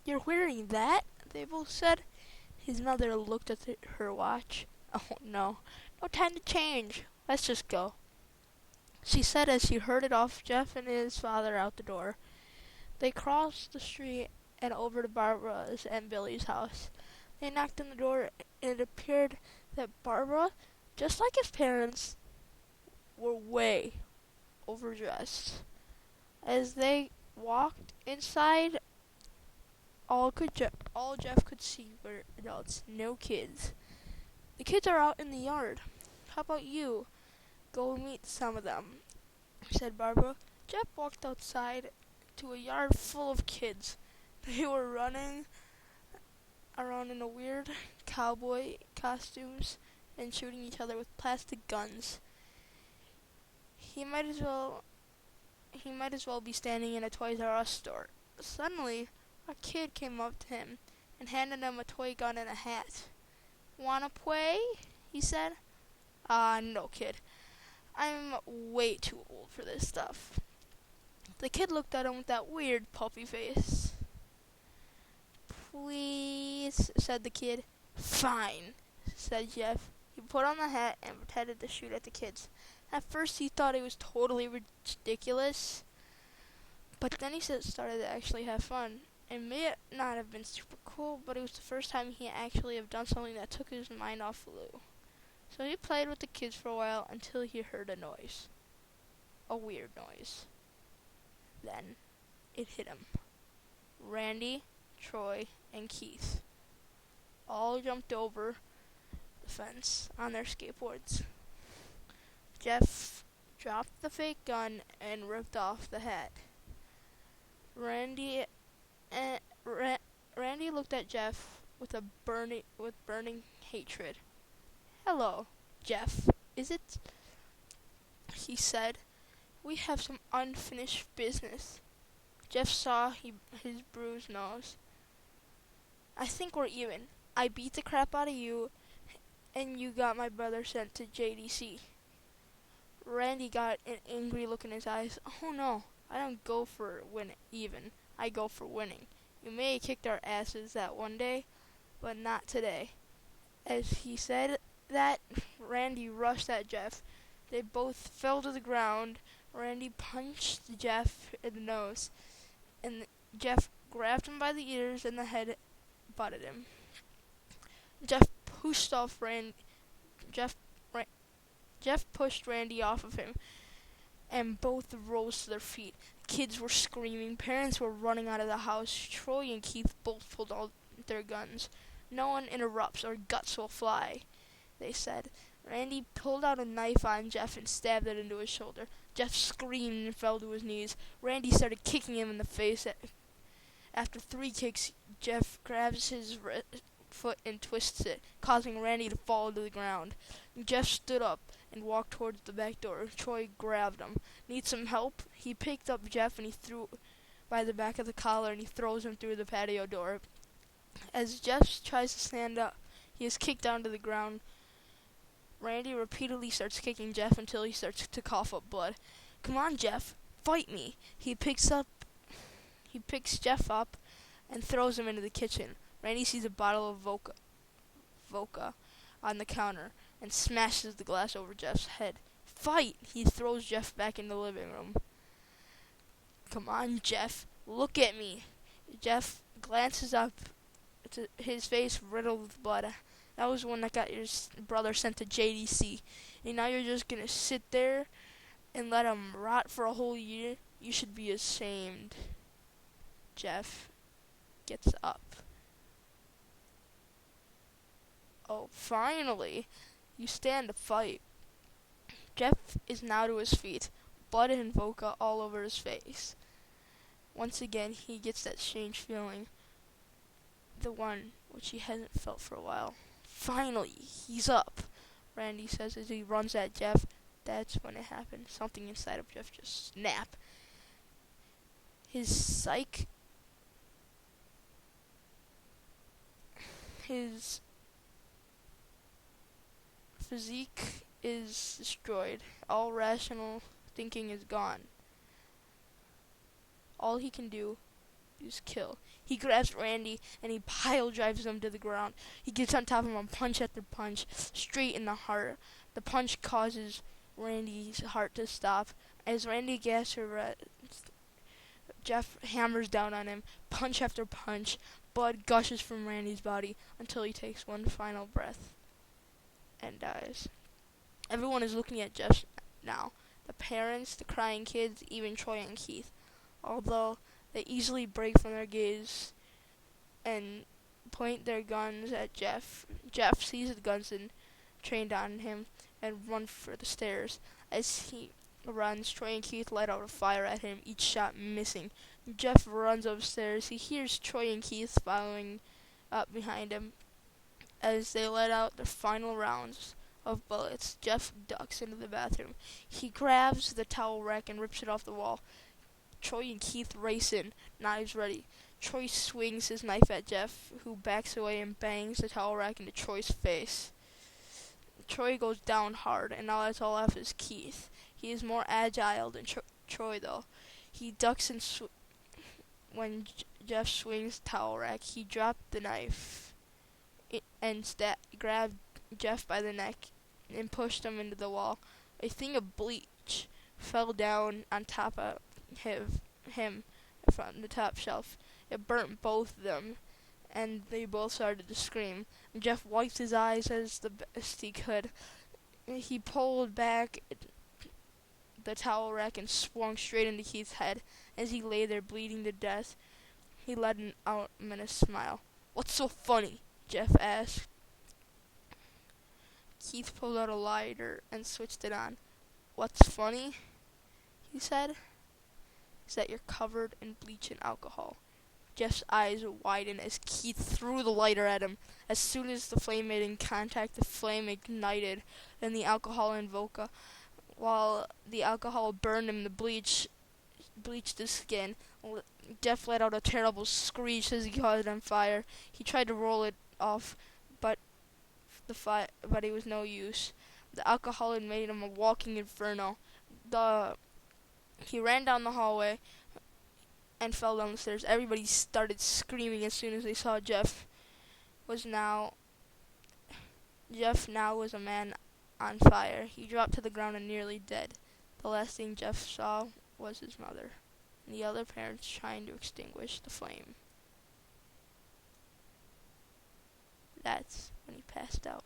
"You're wearing that?" they both said. His mother looked at her watch. "Oh, no. No time to change. Let's just go," she said as she herded off Jeff and his father out the door. They crossed the street and over to Barbara's and Billy's house. They knocked on the door, and it appeared that Barbara, just like his parents, were way overdressed. As they walked inside, all Jeff could see were adults, no kids. "The kids are out in the yard. How about you? Go meet some of them," said Barbara. Jeff walked outside to a yard full of kids. They were running around in a weird cowboy costumes and shooting each other with plastic guns. He might as well be standing in a Toys R Us store. Suddenly, a kid came up to him and handed him a toy gun and a hat. "Wanna play?" he said. No, kid. I'm way too old for this stuff." The kid looked at him with that weird puppy face. "Please," said the kid. "Fine," said Jeff. He put on the hat and pretended to shoot at the kids. At first he thought it was totally ridiculous, but then he started to actually have fun. It may not have been super cool, but it was the first time he actually have done something that took his mind off Lou. So he played with the kids for a while until he heard a noise. A weird noise. Then it hit him. Randy, Troy, and Keith all jumped over the fence on their skateboards. Jeff dropped the fake gun and ripped off the hat. Randy looked at Jeff with burning hatred. "Hello, Jeff, is it?" he said. "We have some unfinished business." Jeff saw his bruised nose. "I think we're even. I beat the crap out of you, and you got my brother sent to JDC. Randy got an angry look in his eyes. "Oh no, I don't go for even. I go for winning. You may have kicked our asses that one day, but not today." As he said that, Randy rushed at Jeff. They both fell to the ground. Randy punched Jeff in the nose, and Jeff grabbed him by the ears and the head butted him. Jeff pushed off Randy. Jeff pushed Randy off of him, and both rose to their feet. Kids were screaming. Parents were running out of the house. Troy and Keith both pulled out their guns. "No one interrupts or guts will fly," they said. Randy pulled out a knife on Jeff and stabbed it into his shoulder. Jeff screamed and fell to his knees. Randy started kicking him in the face. After 3 kicks, Jeff grabs his foot and twists it, causing Randy to fall to the ground. Jeff stood up and walked towards the back door. Troy grabbed him. "Need some help?" He picked up Jeff and he threw by the back of the collar and he throws him through the patio door. As Jeff tries to stand up, he is kicked down to the ground. Randy repeatedly starts kicking Jeff until he starts to cough up blood. "Come on, Jeff, fight me." He picks Jeff up and throws him into the kitchen. Randy sees a bottle of vodka on the counter and smashes the glass over Jeff's head. "Fight!" He throws Jeff back in the living room. "Come on, Jeff, look at me." Jeff glances up, his face riddled with blood. "That was one that got your brother sent to JDC, and now you're just gonna sit there and let him rot for a whole year? You should be ashamed." Jeff gets up. "Oh, finally, you stand to fight." Jeff is now to his feet, blood and vodka all over his face. Once again, he gets that strange feeling, the one which he hasn't felt for a while. "Finally, he's up," Randy says as he runs at Jeff. That's when it happened. Something inside of Jeff just snapped. His physique is destroyed. All rational thinking is gone. All he can do is kill. He grabs Randy and he pile drives him to the ground. He gets on top of him, punch after punch, straight in the heart. The punch causes Randy's heart to stop. As Randy gasps for breath, Jeff hammers down on him, punch after punch. Blood gushes from Randy's body until he takes one final breath and dies. Everyone is looking at Jeff now. The parents, the crying kids, even Troy and Keith. Although they easily break from their gaze and point their guns at Jeff. Jeff sees the guns and trained on him and runs for the stairs. As he runs, Troy and Keith light out a fire at him, each shot missing. Jeff runs upstairs. He hears Troy and Keith following up behind him. As they let out their final rounds of bullets, Jeff ducks into the bathroom. He grabs the towel rack and rips it off the wall. Troy and Keith race in, knives ready. Troy swings his knife at Jeff, who backs away and bangs the towel rack into Troy's face. Troy goes down hard, and now that's all left is Keith. He is more agile than Troy, though. He ducks and when Jeff swings the towel rack, he dropped the knife and grabbed Jeff by the neck and pushed him into the wall. A thing of bleach fell down on top of him from the top shelf. It burnt both of them, and they both started to scream. Jeff wiped his eyes as the best he could. He pulled back the towel rack and swung straight into Keith's head. As he lay there bleeding to death, he let out a menace smile. "What's so funny?" Jeff asked. Keith pulled out a lighter and switched it on. "What's funny," he said, "is that you're covered in bleach and alcohol." Jeff's eyes widened as Keith threw the lighter at him. As soon as the flame made in contact, the flame ignited in the alcohol and vodka. While the alcohol burned him, the bleached his skin. Jeff let out a terrible screech as he caught it on fire. He tried to roll it off, but it was no use. The alcohol had made him a walking inferno. He ran down the hallway and fell down the stairs. Everybody started screaming as soon as they saw Jeff now was a man on fire. He dropped to the ground and nearly dead. The last thing Jeff saw was his mother and the other parents trying to extinguish the flame. That's when he passed out.